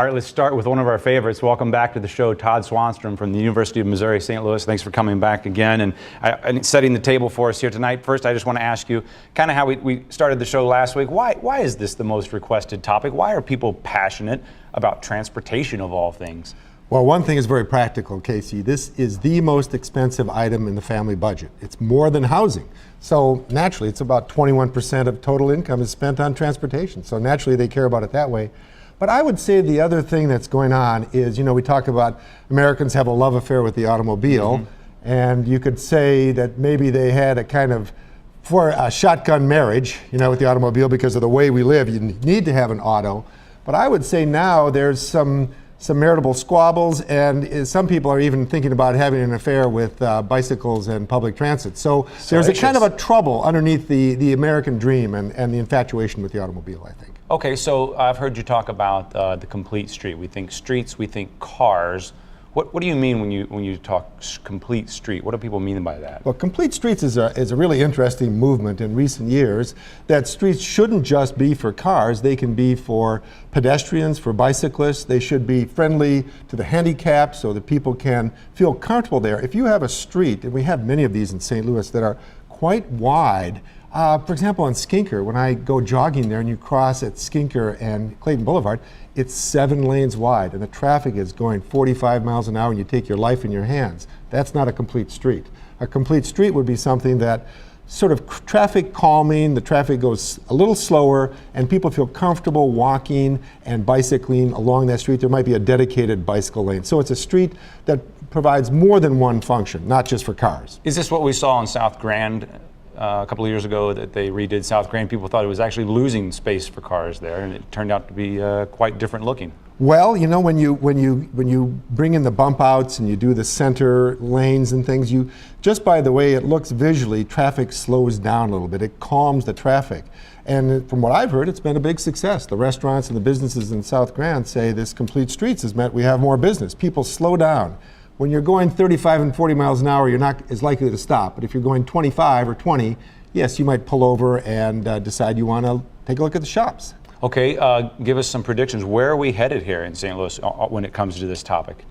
All right, let's start with one of our favorites. Welcome back to the show, Todd Swanstrom from the University of Missouri, St. Louis. Thanks for coming back again and setting the table for us here tonight. First, I just want to ask you kind of how we started the show last week. Why is this the most requested topic? Why are people passionate about transportation of all things? Well, one thing is very practical, Casey. This is the most expensive item in the family budget. It's more than housing. So naturally, it's about 21% of total income is spent on transportation. So naturally, they care about it that way. But I would say the other thing that's going on is, we talk about Americans have a love affair with the automobile, and you could say that maybe they had a kind of shotgun marriage, with the automobile because of the way we live. You need to have an auto. But I would say now there's some marital squabbles, and some people are even thinking about having an affair with bicycles and public transit. So there's a kind of a trouble underneath the American dream and the infatuation with the automobile, I think. Okay, so I've heard you talk about the complete street. We think streets, we think cars. What do you mean when you talk complete street? What do people mean by that? Well, complete streets is a really interesting movement in recent years, that streets shouldn't just be for cars. They can be for pedestrians, for bicyclists. They should be friendly to the handicapped so that people can feel comfortable there. If you have a street, and we have many of these in St. Louis that are quite wide, for example, on Skinker, when I go jogging there and you cross at Skinker and Clayton Boulevard, it's 7 lanes wide and the traffic is going 45 miles an hour and you take your life in your hands. That's not a complete street. A complete street would be something that sort of traffic calming, the traffic goes a little slower and people feel comfortable walking and bicycling along that street. There might be a dedicated bicycle lane. So it's a street that provides more than one function, not just for cars. Is this what we saw in South Grand a couple of years ago, that they redid South Grand? People thought it was actually losing space for cars there, and it turned out to be quite different looking. Well, when you bring in the bump outs and you do the center lanes and things, just by the way it looks visually, traffic slows down a little bit. It calms the traffic. And from what I've heard, it's been a big success. The restaurants and the businesses in South Grand say this complete streets has meant we have more business. People slow down. When you're going 35 and 40 miles an hour, you're not as likely to stop. But if you're going 25 or 20, yes, you might pull over and decide you want to take a look at the shops. Okay, give us some predictions. Where are we headed here in St. Louis when it comes to this topic?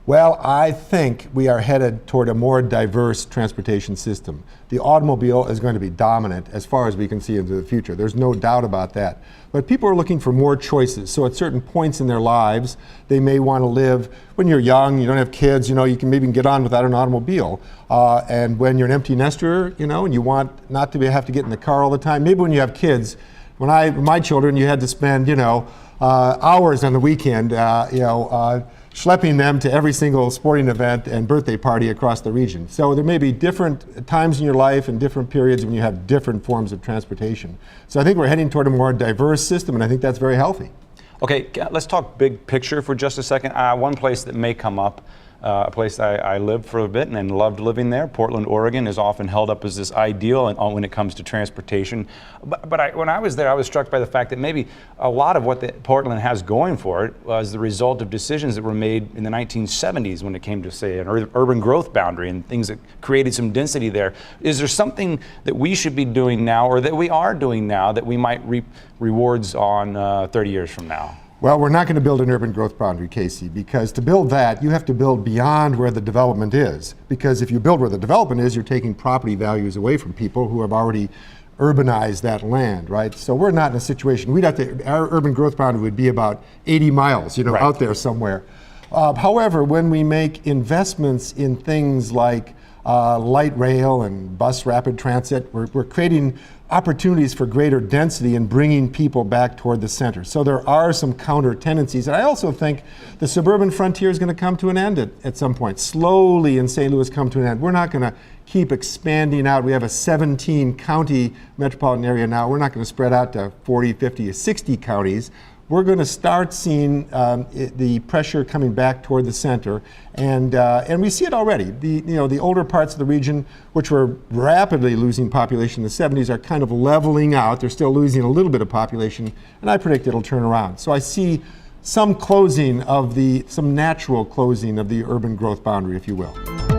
Well, I think we are headed toward a more diverse transportation system. The automobile is going to be dominant as far as we can see into the future. There's no doubt about that. But people are looking for more choices. So at certain points in their lives, they may want to live, when you're young, you don't have kids, you can maybe get on without an automobile. And when you're an empty nester, and you want not to have to get in the car all the time, maybe when you have kids, my children, you had to spend, hours on the weekend, schlepping them to every single sporting event and birthday party across the region. So there may be different times in your life and different periods when you have different forms of transportation. So I think we're heading toward a more diverse system, and I think that's very healthy. Okay, let's talk big picture for just a second. One place that may come up, a place I lived for a bit and loved living there, Portland, Oregon, is often held up as this ideal when it comes to transportation. But when I was there, I was struck by the fact that maybe a lot of what Portland has going for it was the result of decisions that were made in the 1970s when it came to, say, an urban growth boundary and things that created some density there. Is there something that we should be doing now, or that we are doing now, that we might reap rewards on 30 years from now? Well, we're not going to build an urban growth boundary, Casey, because to build that, you have to build beyond where the development is. Because if you build where the development is, you're taking property values away from people who have already urbanized that land, right? So we're not in a situation, our urban growth boundary would be about 80 miles, right, out there somewhere. However, when we make investments in things like light rail and bus rapid transit, we're creating opportunities for greater density and bringing people back toward the center. So there are some counter tendencies. And I also think the suburban frontier is going to come to an end at some point. Slowly in St. Louis come to an end. We're not going to keep expanding out. We have a 17 county metropolitan area now. We're not going to spread out to 40, 50, 60 counties. We're going to start seeing the pressure coming back toward the center, and we see it already. The older parts of the region, which were rapidly losing population in the 70s, are kind of leveling out. They're still losing a little bit of population, and I predict it'll turn around. So I see some natural closing of the urban growth boundary, if you will.